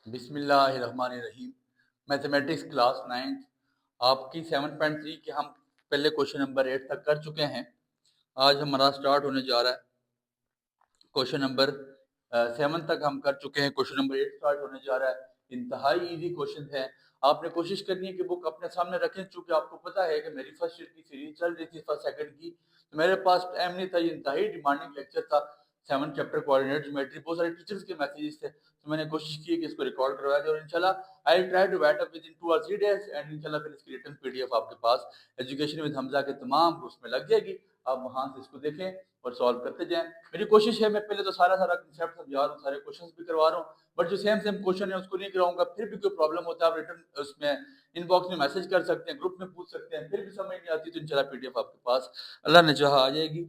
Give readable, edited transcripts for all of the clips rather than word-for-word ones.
बिस्मिल्लाहिर्रहमानिर्रहीम। Mathematics class 9 आपकी 7.3 के हम पहले क्वेश्चन नंबर 8 तक कर चुके हैं। आज हमारा स्टार्ट होने जा रहा है क्वेश्चन नंबर 7 तक हम कर चुके हैं। क्वेश्चन नंबर 8 स्टार्ट होने जा रहा है। इंतहाई इजी क्वेश्चन है। आपने कोशिश करनी है कि बुक अपने सामने रखें, चूंकि आपको पता है कि मेरी फर्स्ट ईयर की सीरीज चल रही थी, फर्स्ट सेकंड की, तो मेरे पास टाइम नहीं था। ये इंतहाई डिमांडिंग लेक्चर था। 7 चैप्टर कोऑर्डिनेट ज्योमेट्री, बहुत सारे टीचर्स के मैसेजेस थे, तो मैंने कोशिश की कि इसको रिकॉर्ड करवाया जाए और इंशाल्लाह I try to write up within 2 और 3 डेज एंड इंशाल्लाह फिर इसकी रिटन पीडीएफ आपके पास एजुकेशन विद हमजा के तमाम ग्रुप्स में लग जाएगी। आप वहां से इसको देखें और सॉल्व करते जाएं। मेरी कोशिश है, मैं पहले तो सारा कंसेप्ट समझा रहा हूँ, सारे क्वेश्चंस भी करवा रहा हूँ, बट जो सेम सेम क्वेश्चन है उसको नहीं कराऊंगा। फिर भी कोई प्रॉब्लम होता है आप रिटर्न उसमें इनबॉक्स में मैसेज कर सकते हैं, ग्रुप में पूछ सकते हैं। फिर भी समझ नहीं आती तो इंशाल्लाह पीडीएफ आपके पास अल्लाह ने चाहा आ जाएगी।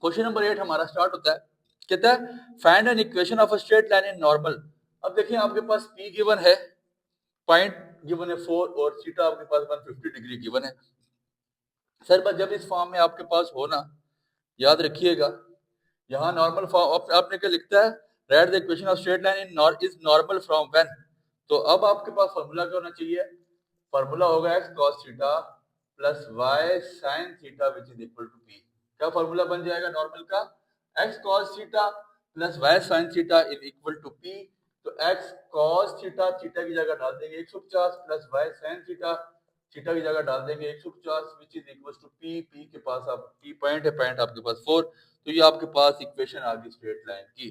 क्वेश्चन नंबर 8 हमारा स्टार्ट होता है, कहता है find an equation of a straight line in normal. अब देखिए आपके पास P गिवन है, पॉइंट गिवन है 4 और थीटा आपके पास 150 डिग्री गिवन है। सर बस जब इस फॉर्म में आपके पास हो ना, याद रखिएगा, यहाँ नॉर्मल फॉर्म आपने क्या लिखता है, right the equation of straight line in is normal from when. तो अब आपके पास फार्मूला क्या होना चाहिए, फार्मूला होगा x cos theta plus y sin theta which is equal to p। क्या फार्मूला बन जाएगा नॉर्मल का, x cos theta plus y sin theta is equal to p। तो x cos थीटा, थीटा की जगह डाल देंगे 150 plus y sin theta, theta की जगह डाल देंगे 150 which is equal to p। p के पास आप p पॉइंट है, पॉइंट आपके पास 4, तो ये आपके पास इक्वेशन आ गई स्ट्रेट लाइन की।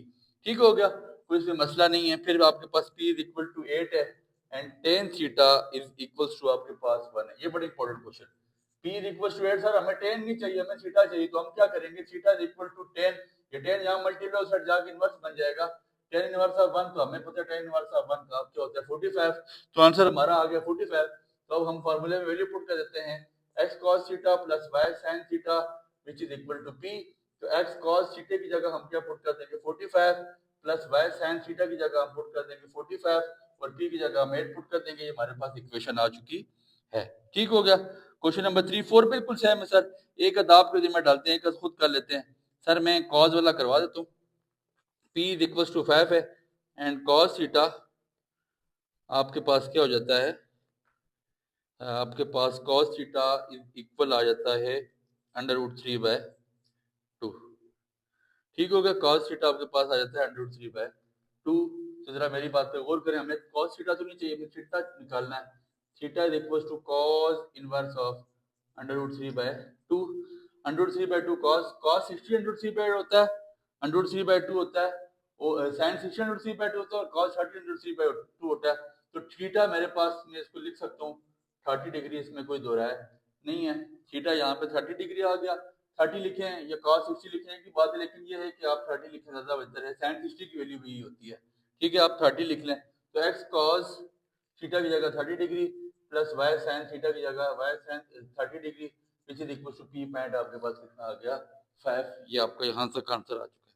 ठीक हो गया, कोई इसमें मसला नहीं है। फिर आपके पास p इज इक्वल टू 8 है and tan theta is equals to आपके पास 1 है। ये बड़ा important question. p is equals to 8, sir हमें tan नहीं चाहिए, हमें थीटा चाहिए, तो हम क्या करेंगे, theta is equal to tan, ये tan यहां मल्टीप्लाई उस जाके इनवर्स बन जाएगा। tan इनवर्स ऑफ 1 तो हमें पता है tan इनवर्स ऑफ 1 का क्या होता है 45, तो आंसर हमारा आ गया 45। तो अब हम फार्मूले में वैल्यू पुट कर देते हैं x cos theta plus y sin theta which is equal to p। तो x cos थीटा की जगह हम क्या पुट कर देंगे 45 प्लस y sin थीटा की जगह हम पुट कर देंगे 45 और p की जगह हम 8 पुट कर देंगे। ये हमारे पास इक्वेशन आ चुकी है। ठीक हो गया। क्वेश्चन नंबर 3 4 बिल्कुल सेम है सर, एक अदाब के में डालते हैं, एक खुद कर लेते हैं। सर मैं cos वाला करवा देता हूँ। p इज इक्वल टू 5 है एंड cos थीटा आपके पास क्या हो जाता है, आपके पास cos थीटा इक्वल आ जाता है √3/2। ठीक हो गया, cos थीटा आपके पास आ जाता है √3/2। तो जरा मेरी बात पे गौर करें, हमें cos थीटा तो नहीं चाहिए, हमें थीटा निकालना है। Theta is equal to cos inverse of √3/2। √3/2 cos 60 √3/8 होता है, √3/2 होता है, और sin 60 √3/2 होता है, और cos 30 √3/2 होता है। तो थीटा मेरे पास, मैं इसको लिख सकता हूँ 30 डिग्री, इसमें कोई दो राय नहीं है। थीटा यहाँ पे 30 डिग्री आ गया, 30 लिखें या cos 60 लिखने की बात है, लेकिन ये है कि आप 30 लिखें ज्यादा बेहतर है, sin 60 की वैल्यू भी होती है। ठीक है, आप 30 लिख लें, तो x cos थीटा की जगह 30 degree plus y sin theta की जगह y sin 30 degree which is equal to p point आपके पास कितना आ गया 5। ये आपका यहाँ तक आंसर आ चुका है।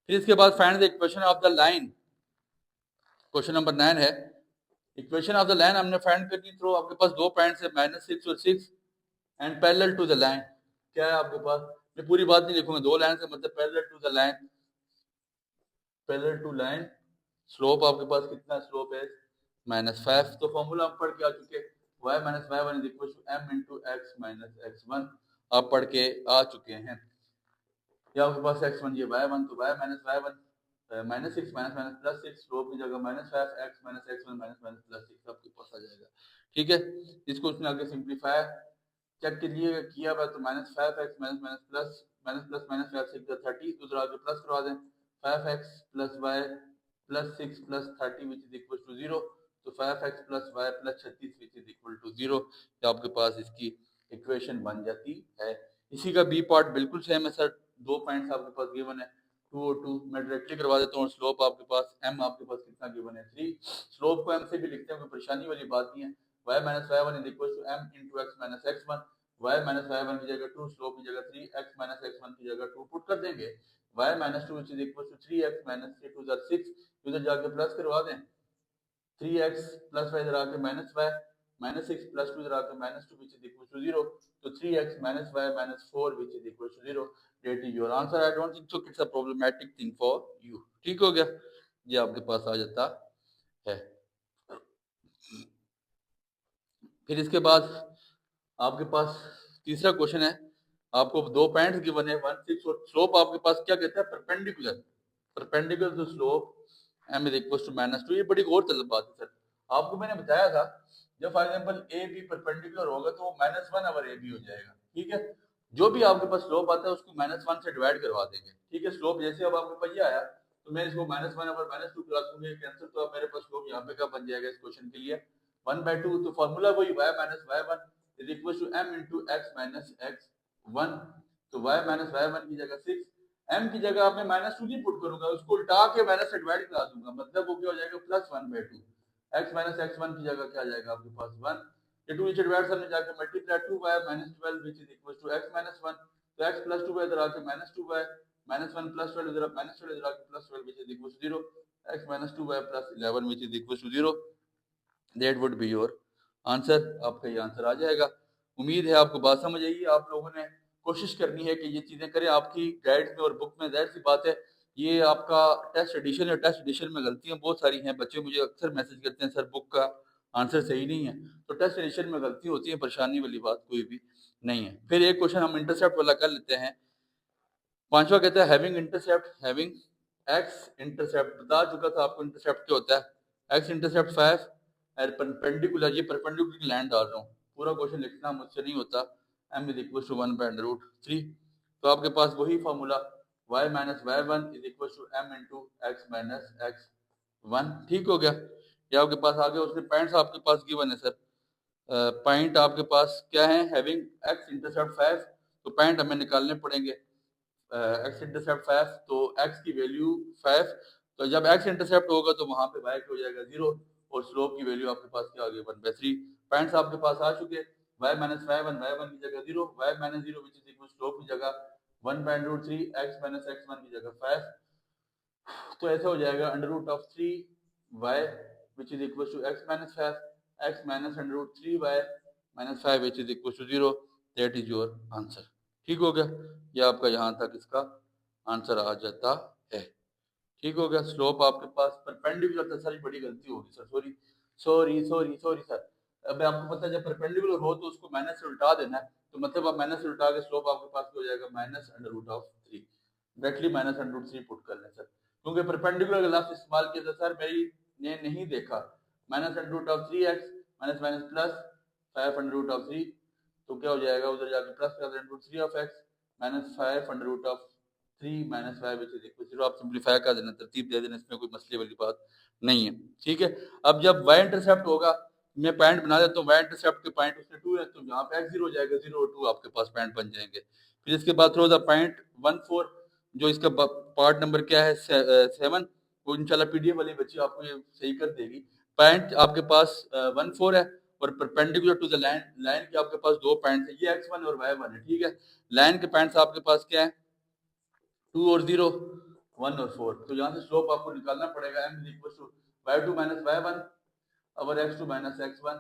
फिर इसके बाद find the equation of the line. Question number 9 है, इक्वेशन ऑफ द लाइन हमने फाइंड करनी थ्रू, आपके पास दो पॉइंट्स है -6 और 6 and parallel to the line. क्या है आपके पास, मैं पूरी बात नहीं लिखूंगा, दो लाइन से मतलब parallel to the line, parallel to line, slope आपके पास कितना स्लोप है -5। तो फॉर्मूला हम पढ़ के आ चुके, y minus Y one is equal to m into X minus x1 आप पढ़ के आ चुके हैं। या आपके पास x1 ये y1, तो y minus Y one -6 minus minus plus 6, slope की जगह -5 x minus x1 minus minus plus 6 आपके पास आ जाएगा। ठीक है, इसको उसने आगे सिंप्लीफाई चेक के लिए किया हुआ, तो -5x minus minus plus minus plus minus 5 6 30, दूसरा आगे प्लस करवा दें 5x plus y plus 6 plus 30 which is equal to 0। तो 5x plus y plus 36 which is equal to 0। तो आपके पास इसकी इक्वेशन बन जाती है। इसी का बी पार्ट बिल्कुल सेम है सर, दो पॉइंट्स आपके पास गिवन है 2 और 2, मैं डायरेक्टली करवा देता हूँ। स्लोप आपके पास m आपके पास कितना गिवन है 3, स्लोप को m से भी लिखते हैं, कोई परेशानी वाली बात नहीं है। y minus Y one is equal to m into X minus x1, y minus Y one की जगह 2, स्लोप की जगह 3, x माइनस x1 की जगह 2 पुट कर देंगे, y माइनस 2 is equal to 3x minus 3 2 6, उधर जाके प्लस करवा दें 3x प्लस वाई इधर आके माइनस वाई माइनस 6 प्लस 2 इधर आके minus 2 which is equal to 0। तो 3x minus Y minus 4 which is equal to 0। That is your answer. I don't think so it's a problematic thing for you. ठीक हो गया। ये आपके पास आ जाता है। फिर इसके बाद आपके पास तीसरा क्वेश्चन है, आपको दो पॉइंट्स गिवन है 1 6 और स्लोप आपके पास क्या कहता है, perpendicular to slope m is equal to -2। ये बड़ी गौर तलब बात है सर। आपको मैंने बताया था जब for example A B perpendicular होगा तो वो -1 ओवर ए बी हो जाएगा, ठीक है। जो भी आपके पास स्लोप आता है उसको -1 से डिवाइड करवा देंगे, ठीक है। स्लोप जैसे अब आपके पास ये आया तो मैं इसको -1 ओवर -2 प्लस दूंगा, कैंसिल, तो अब मेरे पास स्लोप यहाँ पे क्या बन जाएगा इस क्वेश्चन के लिए 1/2। तो फॉर्मूला वही y - y1 is equal to m into x minus x1। तो y minus y1 की जगह 6, m की जगह आपने -2 नहीं पुट करूंगा, उसको उल्टा के माइनस से डिवाइड करा दूंगा, मतलब वो क्या हो जाएगा +1/2। x minus x1 की जगह क्या आ जाएगा आपके पास 1, ये 2 नीचे डिवाइड करने जाके multiply 2y - 12 which is equal to x - 1। तो x + 2y इधर आके -2y -1 + 12 इधर -12 इधर आके +12 which is equal to 0। x - 2y + 11 which is equal to 0। That would be your answer. आपका ये आंसर आ जाएगा। उम्मीद है आपको बात समझ आई। आप लोगों ने कोशिश करनी है कि ये चीज़ें करें। आपकी गाइड में और बुक में जाहिर सी बात है ये आपका टेस्ट एडिशन है, टेस्ट एडिशन में गलतियां बहुत सारी हैं। बच्चे मुझे अक्सर मैसेज करते हैं सर बुक का आंसर सही नहीं है, तो टेस्ट एडिशन में गलती होती है, परेशानी वाली बात कोई भी नहीं है। फिर एक क्वेश्चन हम इंटरसेप्ट वाला कर लेते हैं। पांचवा कहता है हैविंग एक्स इंटरसेप्ट। बता चुका था आपको इंटरसेप्ट क्या होता है। एक्स इंटरसेप्ट 5 परपेंडिकुलर, ये परपेंडिकुलर की लाइन डाल रहा हूँ, पूरा क्वेश्चन लिखना मुझसे नहीं होता। m is equal to 1/√3। तो आपके पास वही formula y - y1 is equal to m into x - x1। ठीक हो गया। ये आपके पास आ गया। उसके पॉइंट्स आपके पास गिवन है सर। पॉइंट आपके पास क्या है, हैविंग x इंटरसेप्ट 5, तो पॉइंट हमें निकालने पड़ेंगे। x इंटरसेप्ट 5, तो x की वैल्यू 5, तो जब x इंटरसेप्ट होगा तो वहां पे y हो जाएगा 0 और स्लोप की वैल्यू आपके पास क्या आ गई 1/3। पॉइंट्स आपके पास आ चुके। y - y1 y1 की जगह 0, y - 0 which is equal slope की जगह 1/√3, x - x1 की जगह 5। तो ऐसा हो जाएगा √3y which is equal to x - 5, x - √3y - 5 which is equal to 0। That is your answer. ठीक हो गया। ये आपका यहाँ तक इसका आंसर आ जाता है। ठीक हो गया। स्लोप आपके पास परपेंडिकुलर था, सारी बड़ी गलती होगी sir, sorry sorry sorry sorry sir. अब आपको पता है जब परपेंडिकुलर हो तो उसको माइनस से उल्टा देना है, तो मतलब आप माइनस से उल्टा के स्लोप आपके पास हो जाएगा -√3। डायरेक्टली -√3 पुट कर लें सर, क्योंकि परपेंडिकुलर का लफ्ज इस्तेमाल किया था सर, मेरी ने नहीं देखा। -√3x माइनस माइनस प्लस 5√3, तो क्या हो जाएगा उधर जाके plus √3 of x -5√3 - 5 which is equal to 0। आप सिंपलीफाई कर देना, तरतीब दे देना, इसमें कोई मसले वाली बात नहीं है। ठीक है। अब जब y इंटरसेप्ट होगा, मैं पॉइंट बना देता हूँ, y इंटरसेप्ट के पॉइंट उसमें 2 है, तो यहाँ पे x 0 हो जाएगा, 0 और 2 आपके पास पॉइंट बन जाएंगे। फिर इसके बाद थ्रो द पॉइंट 1 4, जो इसका पार्ट नंबर क्या है 7, वो इंशाल्लाह पीडीएफ वाली बच्ची आपको ये सही कर देगी। पॉइंट आपके पास 1 4 है और perpendicular to the line, line के आपके पास दो पॉइंट है, ये x1 और y1 है। ठीक है। लाइन के पॉइंट्स आपके पास क्या है 2 और 0, 1 और 4। तो यहाँ से स्लोप आपको निकालना पड़ेगा m y2 - y1 और x2 - x1।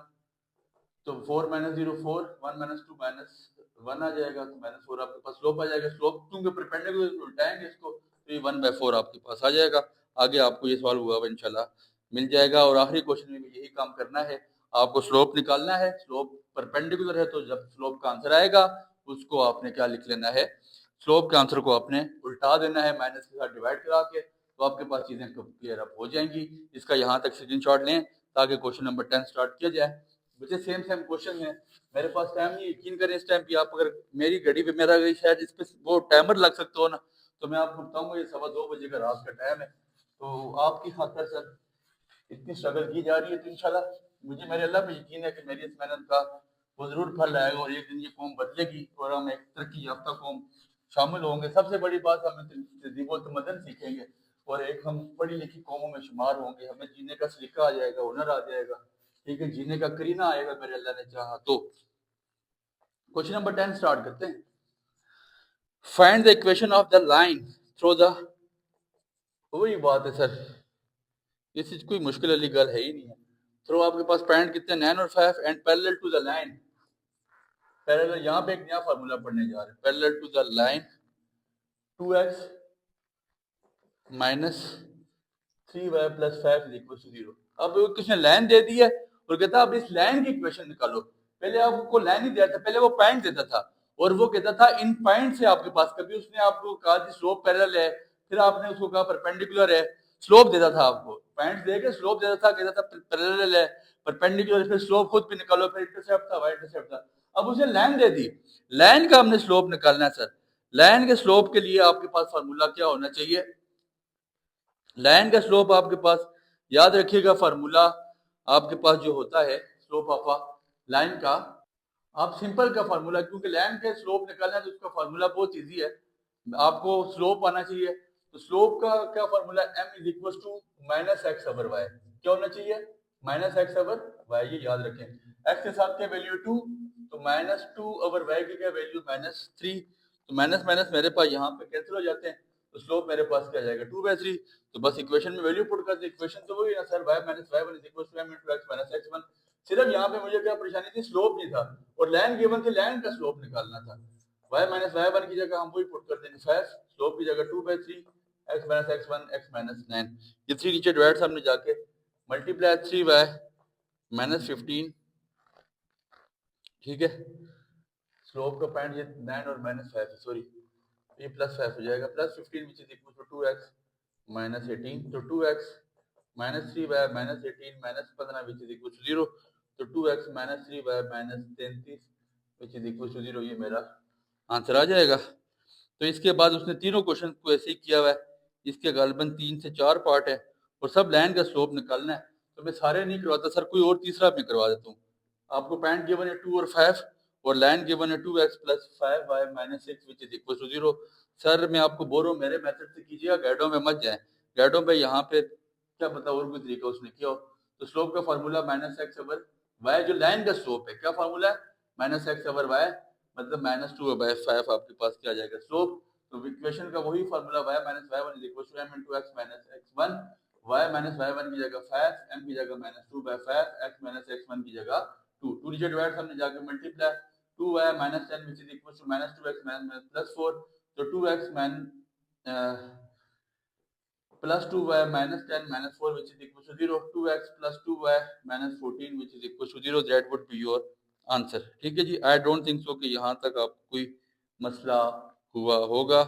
तो 4 - 0 4, 1 - 2 -1 आ जाएगा, तो -4 आपके पास स्लोप आ जाएगा। स्लोप क्योंकि परपेंडिकुलर उल्टाएंगे इसको, तो ये 1/4 आपके पास आ जाएगा। आगे आपको ये सवाल हुआ इंशाल्लाह मिल जाएगा। और आखिरी क्वेश्चन में भी यही काम करना है, आपको स्लोप निकालना है। स्लोप परपेंडिकुलर है तो जब स्लोप का आंसर आएगा उसको आपने क्या लिख लेना है, स्लोप के आंसर को आपने उल्टा देना है, माइनस के साथ डिवाइड करा के, तो आपके पास चीजें क्लियर अप हो जाएंगी। इसका यहाँ तक स्क्रीनशॉट लें ताकि क्वेश्चन नंबर 10 स्टार्ट किया जाए। मुझे सेम क्वेश्चन है, मेरे पास टाइम नहीं, यकीन करें इस टाइम पे आप अगर मेरी घड़ी पे मेरा शायद इस पे वो टाइमर लग सकता हो ना, तो मैं आपको बताऊंगा ये 2:15 बजे का रात का टाइम है। तो आपकी खातिर सर इतनी स्ट्रगल की जा रही है, तो इंशाल्लाह मुझे मेरे अल्लाह पे यकीन है कि मेरी इस मेहनत का वो जरूर फल आएगा और एक दिन ये कौम बदलेगी और हम एक तरक्की याफ्ता कौम शामिल होंगे। सबसे बड़ी बात हमें तहजीब व तमद्दन सीखेंगे और एक हम पढ़ी लिखी कौमों में शुमार होंगे। हमें जीने का सलीका आ जाएगा, हुनर आ जाएगा, ठीक है, जीने का करीना आएगा मेरे अल्लाह ने चाहा तो। क्वेश्चन नंबर 10 स्टार्ट करते हैं। Find the equation of the line through the, वही बात है सर, इस कोई मुश्किल वाली गल है ही नहीं है। थ्रो आपके पास पॉइंट कितने 9 और 5 and parallel to the line. Parallel यहाँ पे एक नया फार्मूला पढ़ने जा रहे हैं, parallel to the line 2x minus 3y plus 5 is equal to 0। अब किसने लाइन दे दी है और कहता है अब इस लाइन की इक्वेशन निकालो। पहले आपको लाइन ही दिया था, पहले वो पॉइंट देता था और वो कहता था इन पॉइंट से आपके पास, कभी उसने आपको कहा कि स्लोप पैरेलल है, फिर आपने उसको कहा परपेंडिकुलर है, स्लोप देता था आपको, पॉइंट देके स्लोप देता था, कहता था पैरेलल है, परपेंडिकुलर, फिर स्लोप खुद भी निकालो, फिर इंटरसेप्ट था, वाई इंटरसेप्ट था। अब उसे लाइन दे दी, लाइन का हमने स्लोप निकालना है सर। लाइन के स्लोप के लिए आपके पास फार्मूला क्या होना चाहिए? लाइन का स्लोप आपके पास याद रखिएगा, फार्मूला आपके पास जो होता है स्लोप ऑफ अ लाइन का, आप सिंपल का फार्मूला, क्योंकि लाइन का स्लोप निकालना है तो उसका फार्मूला बहुत इजी है, आपको स्लोप आना चाहिए। तो स्लोप का क्या formula, m is equal to minus X over Y. क्या होना चाहिए? माइनस एक्स ओवर वाई, ये याद रखें। x के साथ क्या वैल्यू 2, तो माइनस 2 ओवर वाई की क्या वैल्यू -3, तो माइनस माइनस मेरे पास यहाँ पे कैंसिल हो जाते हैं, तो स्लोप मेरे पास क्या जाएगा 2/3। तो बस इक्वेशन में वैल्यू पुट कर दे, इक्वेशन तो वही है ना sir, y minus y1 is equal to m into x minus x1। सिर्फ यहाँ पे मुझे क्या परेशानी थी, स्लोप नहीं था, और लाइन गिवन थी, लाइन का स्लोप निकालना था। y माइनस y1 की जगह हम वही पुट कर देंगे 5, स्लोप की जगह 2/3, x minus x1 x minus 9, ये 3 नीचे डिवाइड सामने जाके मल्टीप्लाई 3y माइनस 15, ठीक है। स्लोप का पॉइंट ये 9 और माइनस 5 है, सॉरी ये प्लस 5 हो जाएगा, plus 15 which is equal to 2x minus 18, तो 2x minus 3y minus 18 minus 15 which is equal to 0, तो 2x minus 3y minus 33 which is equal to 0, ये मेरा आंसर आ जाएगा। तो इसके बाद उसने तीनों क्वेश्चन को ऐसे ही किया हुआ है, इसके गालिबन 3 से 4 पार्ट है और सब लाइन का स्लोप निकालना है। तो मैं सारे नहीं करवाता सर, कोई और तीसरा मैं करवा देता हूँ। आपको पॉइंट गिवन है 2 और 5 और लाइन गिवन है 2x plus 5y minus 6 which is equal to 0। Sir मैं आपको बोल रहा हूँ मेरे मेथड से कीजिएगा, गाइडों में मत जाए, गाइडों में यहाँ पे क्या पता और कोई तरीका उसने किया हो। तो स्लोप का formula minus X over Y, जो लाइन का स्लोप है, क्या फार्मूला है, माइनस एक्स ओवर वाई, मतलब -2/5 आपके पास क्या आ जाएगा स्लोप। तो इक्वेशन का वही formula y minus y1 is equal to m into x minus x1, y minus y1 की जगह 5, m की जगह -2/5, x माइनस x1 की जगह 2, 2 नीचे डिवाइड सामने जाके multiply 2y minus 10 which is equal to -2x minus plus 4, तो 2x plus 2y minus 10 minus 4 which is equal to 0, 2x plus 2y minus 14 which is equal to 0, that would be your answer. ठीक है जी, I don't think so कि यहाँ तक आपको कोई मसला हुआ होगा,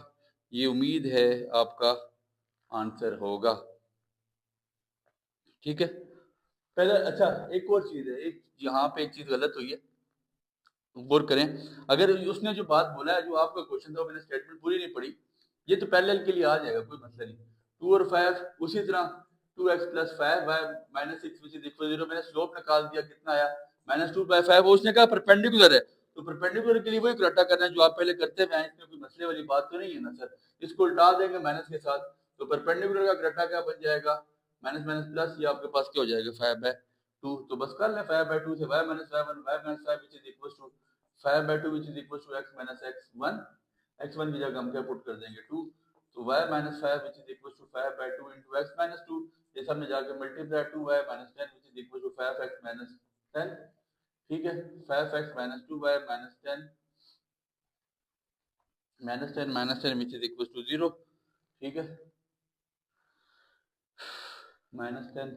ये उम्मीद है आपका आंसर होगा। ठीक है, पहले अच्छा एक और चीज है, एक यहाँ पे एक चीज गलत हुई है, गौर करें। अगर उसने जो बात बोला है, जो आपका क्वेश्चन था, मैंने स्टेटमेंट पूरी नहीं पढ़ी, ये तो पैरेलल के लिए आ जाएगा, कोई मसला नहीं। 2 और 5 उसी तरह 2x plus 5y minus 6 which is equal 0, मैंने स्लोप निकाल दिया, कितना आया -2/5, उसने कहा परपेंडिकुलर है, तो परपेंडिकुलर के लिए वही रट्टा करना है जो आप पहले करते हैं, इसमें कोई मसले वाली बात तो नहीं है ना सर। इसको उल्टा देंगे माइनस के साथ, तो परपेंडिकुलर का रट्टा क्या बन जाएगा, माइनस माइनस प्लस, ये आपके पास क्या हो जाएगा 5/2, तो बस कर लें 5/2 से y minus y1 y minus 5 which is equal to 5/2 which is equal to x minus x1, x1 की जगह हम क्या पुट कर देंगे 2, तो y minus 5 which is equal to 5/2 into x minus 2, ये सामने जाके multiply 2y minus 10 which is equal to 5x minus 10, ठीक है, 5x minus 2y minus 10 minus 10 which is equal to 0, ठीक है, माइनस 10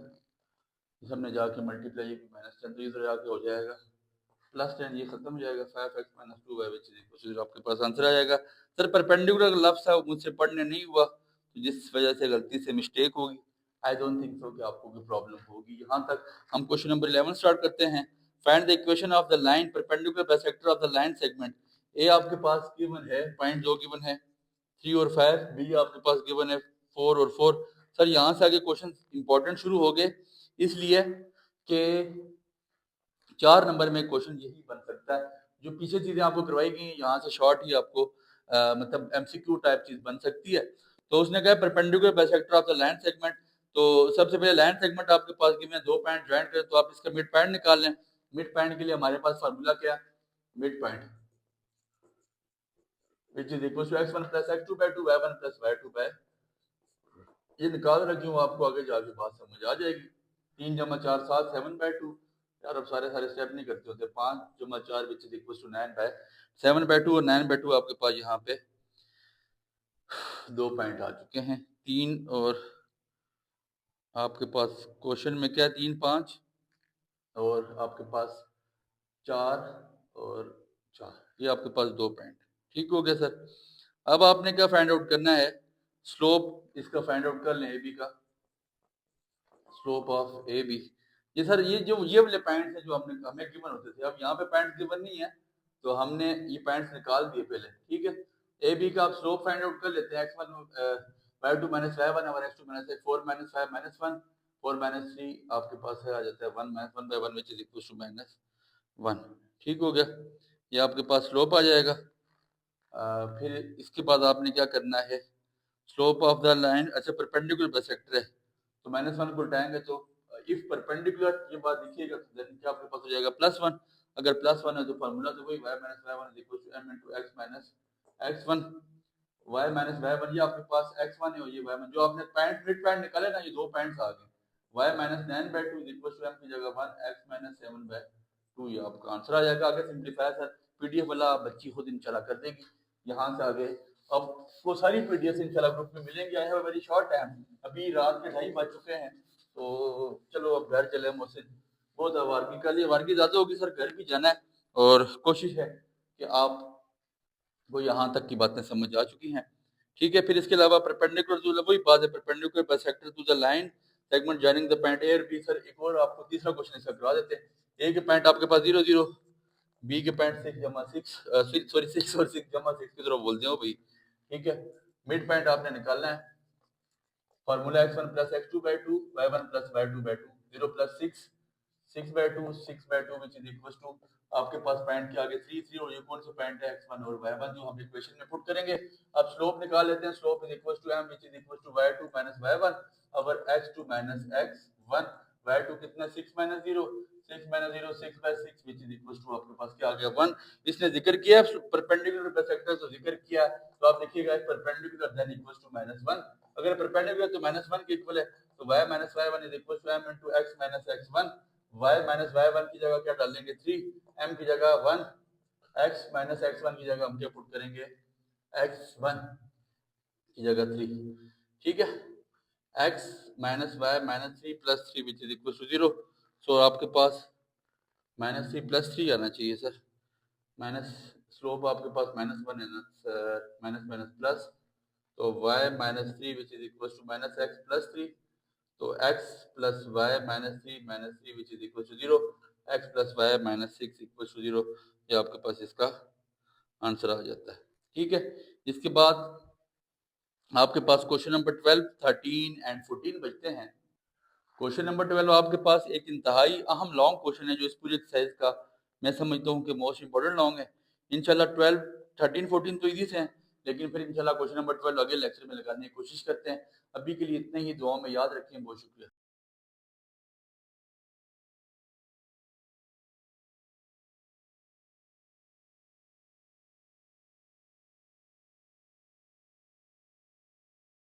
सामने जाके मल्टीप्लाई, ये -10 तो इधर जाके हो जाएगा प्लस 10, ये खत्म हो जाएगा 5x minus 2y which is equal to 0, आपके पास आंसर आ जाएगा। सर परपेंडिकुलर लफ्ज है, मुझसे पढ़ने नहीं हुआ, तो जिस वजह से गलती से मिस्टेक होगी, आई डोंट थिंक सो कि आपको कोई प्रॉब्लम होगी। यहाँ तक हम क्वेश्चन नंबर 11 स्टार्ट करते हैं। Find the equation of the line perpendicular bisector of the line segment. A आपके पास गिवन है, पॉइंट जो गिवन है 3 और 5, बी आपके पास गिवन है 4 और 4। सर यहाँ से आगे क्वेश्चन इंपॉर्टेंट शुरू हो गए, इसलिए कि 4 नंबर में क्वेश्चन यही बन सकता है, जो पीछे चीजें आपको करवाई गई यहाँ से शॉर्ट ही आपको मतलब एमसीक्यू टाइप चीज बन सकती है। तो उसने कहा perpendicular bisector of the line segment, तो सबसे पहले लाइन सेगमेंट आपके पास गिवन है, 2 पॉइंट ज्वाइन करें तो आप इसका मिड पॉइंट निकाल लें। मिड पॉइंट के लिए हमारे पास फार्मूला क्या है, mid point which is equal to x1 plus x2/2 y1 plus y2/, ये निकाल रखी हूँ, आपको आगे जाके बात समझ आ जाएगी। 3 जमा 4 7 7/2, यार अब सारे सारे स्टेप नहीं करते होते, 5 जमा 4 विच इज इक्वल टू 9/7/2 और 9/2 आपके पास यहाँ पे 2 पॉइंट आ चुके हैं, 3 और आपके पास क्वेश्चन में क्या है 3 5 और आपके पास 4 और 4, ये आपके पास 2 पॉइंट। ठीक हो गया सर। अब आपने क्या फाइंड आउट करना है, स्लोप इसका फाइंड आउट कर लें ए बी का, स्लोप ऑफ ए बी। ये सर ये वाले पॉइंट्स हैं जो हमने हमें गिवन होते थे, अब यहाँ पे पॉइंट्स गिवन नहीं है तो हमने ये पॉइंट्स निकाल दिए पहले। ठीक है, ए बी का आप स्लोप फाइंड आउट कर लेते हैं, x1 y2 माइनस y1 और x2 minus x 4 minus 5 minus 1 4 minus 3 आपके पास है आ जाता है 1 minus 1 by 1 which is equal to minus 1। ठीक हो गया, ये आपके पास स्लोप आ जाएगा। फिर इसके बाद आपने क्या करना है, स्लोप ऑफ द लाइन, अच्छा परपेंडिकुलर बाइसेक्टर है तो -1 को उल्टाएंगे तो इफ परपेंडिकुलर, ये बात लिखिएगा, देन क्या आपके पास हो जाएगा +1। अगर +1 है तो फार्मूला तो वही y minus y1 is equal to m into x minus x1। y minus y1 ये आपके पास x1 है और ये y1, जो आपने पॉइंट मिड पॉइंट निकाले ना, ये दो पॉइंट्स आ गए। y minus 9/2 is equal to m की जगह 1 x माइनस 7/2, ये आपका आंसर आ जाएगा। आगे सिंपलीफाई सर पीडीएफ वाला बच्ची खुद इंशाल्लाह कर देगी। यहाँ से आगे अब वो सारी पीडीएफ इंशाल्लाह ग्रुप में मिलेंगे। I have very short time, अभी रात के 2:30 बज चुके हैं तो चलो अब घर चले। मुझसे बहुत वारगी कर लिए, वारगी ज़्यादा होगी सर, घर भी जाना है और कोशिश है कि आप वो यहाँ तक की बातें समझ आ चुकी हैं। ठीक है, फिर इसके अलावा परपेंडिकुलर जो वही बात है, perpendicular bisector to the line segment joining the point A और बी। सर एक और आपको तीसरा क्वेश्चन इसका करवा देते हैं। ए के पॉइंट आपके पास 0 0, बी के पॉइंट 6 जमा 6 सॉरी 6 और 6 जमा 6 की तरफ बोल दिया भाई। ठीक है, मिड पॉइंट आपने निकालना है, formula x1 plus x2/2 y1 plus y2/2 0 plus 6 6/2 6/2 which is equal to आपके पास पॉइंट के आगे 3 3 और ये कौन सा पॉइंट है x1 और y1 जो हम इक्वेशन में पुट करेंगे। अब स्लोप निकाल लेते हैं, slope is equal to m which is equal to y2 minus y1 over x2 minus x1। y2 कितना 6 minus 0 6 minus 0 6/6 which is equal to आपके पास क्या आ गया 1। इसने जिक्र किया परपेंडिकुलर बाइसेक्टर तो जिक्र किया, तो आप देखिएगा परपेंडिकुलर देन इक्वल टू -1। अगर परपेंडिकुलर तो -1 के इक्वल है तो y minus y1 is equal to m into x minus x1। y minus y1 की जगह क्या डालेंगे 3, m की जगह 1, x माइनस x1 की जगह हम क्या पुट करेंगे x1 की जगह 3। ठीक है, x minus y minus 3 plus 3 which is equal to 0। So आपके पास -3 प्लस 3 आना चाहिए सर, माइनस स्लोप आपके पास -1 है ना सर, माइनस माइनस प्लस, तो y minus 3 which is equal to minus x plus 3, तो x plus y minus 3 which is equal to 0, x plus y minus 6 equal to 0, ये आपके पास इसका आंसर आ जाता है। ठीक है, इसके बाद आपके पास क्वेश्चन नंबर 12 13 एंड 14 बचते हैं। क्वेश्चन नंबर 12 आपके पास एक इंतहाई अहम लॉन्ग क्वेश्चन है जो इस पूरे एक्सरसाइज का मैं समझता हूँ कि मोस्ट इंपॉर्टेंट लॉन्ग है। इंशाल्लाह 12 13 14 तो इजी से हैं, लेकिन फिर इंशाल्लाह क्वेश्चन नंबर 12 अगले लेक्चर में लगाने की कोशिश करते हैं। अभी के लिए इतने ही, दुआ में याद रखें, बहुत शुक्रिया।